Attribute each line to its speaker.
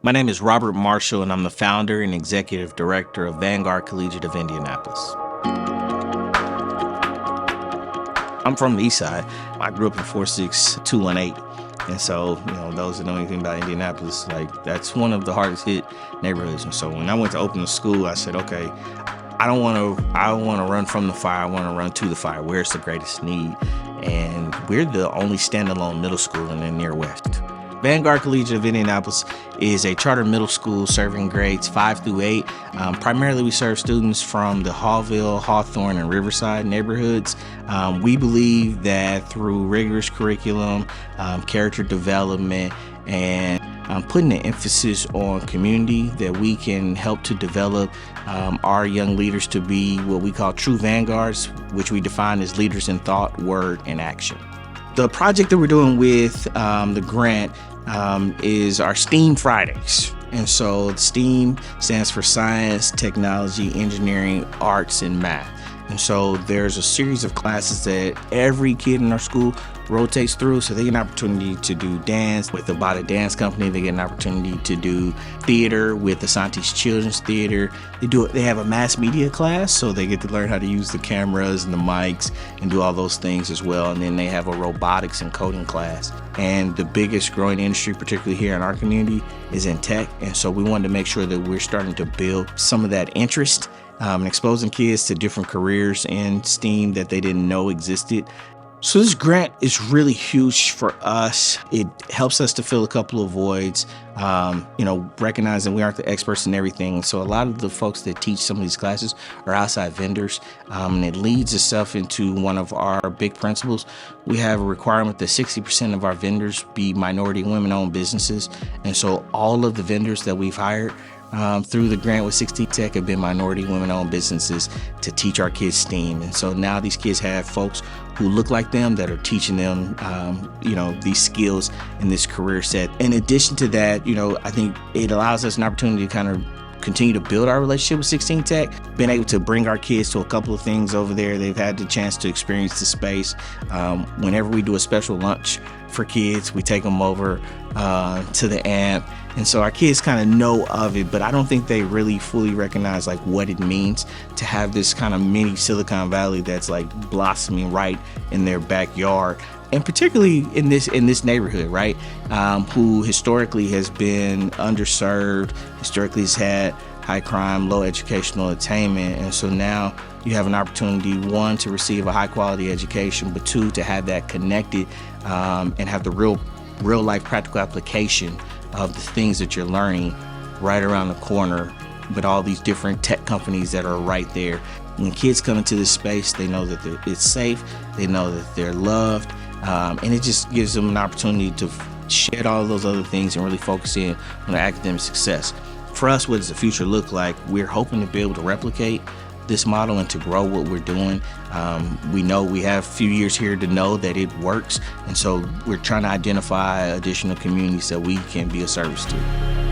Speaker 1: My name is Robert Marshall, and I'm the founder and executive director of Vanguard Collegiate of Indianapolis. I'm from the East Side. I grew up in 46218. And so, those that know anything about Indianapolis, that's one of the hardest hit neighborhoods. And so when I went to open the school, I said, okay, I don't want to run from the fire. I want to run to the fire. Where's the greatest need? And we're the only standalone middle school in the near West. Vanguard Collegiate of Indianapolis is a charter middle school serving grades 5 through 8. Primarily, we serve students from the Hallville, Hawthorne, and Riverside neighborhoods. We believe that through rigorous curriculum, character development, and putting an emphasis on community, that we can help to develop our young leaders to be what we call true vanguards, which we define as leaders in thought, word, and action. The project that we're doing with the grant is our STEAM Fridays. And so STEAM stands for science, technology, engineering, arts, and math. And so there's a series of classes that every kid in our school rotates through. So they get an opportunity to do dance with the Bada Dance Company. They get an opportunity to do theater with the Santi's Children's Theater. They have a mass media class, so they get to learn how to use the cameras and the mics and do all those things as well. And then they have a robotics and coding class. And the biggest growing industry, particularly here in our community, is in tech. And so we wanted to make sure that we're starting to build some of that interest and exposing kids to different careers in STEAM that they didn't know existed. So this grant is really huge for us. It helps us to fill a couple of voids, recognizing we aren't the experts in everything. So a lot of the folks that teach some of these classes are outside vendors, and it leads itself into one of our big principles. We have a requirement that 60% of our vendors be minority women-owned businesses. And so all of the vendors that we've hired through the grant with 16 Tech have been minority women-owned businesses to teach our kids STEAM. And so now these kids have folks who look like them that are teaching them, these skills in this career set. In addition to that, I think it allows us an opportunity to kind of continue to build our relationship with 16 Tech, been able to bring our kids to a couple of things over there. They've had the chance to experience the space. Whenever we do a special lunch for kids, we take them over to the AMP. And so our kids kind of know of it, but I don't think they really fully recognize what it means to have this kind of mini Silicon Valley that's blossoming right in their backyard. And particularly in this neighborhood, right? Who historically has been underserved, historically has had high crime, low educational attainment. And so now you have an opportunity, one, to receive a high quality education, but two, to have that connected and have the real life practical application of the things that you're learning right around the corner, but all these different tech companies that are right there. When kids come into this space, they know that it's safe, they know that they're loved, and it just gives them an opportunity to shed all those other things and really focus in on their academic success. For us, what does the future look like? We're hoping to be able to replicate this model and to grow what we're doing. We know we have a few years here to know that it works, and so we're trying to identify additional communities that we can be of service to.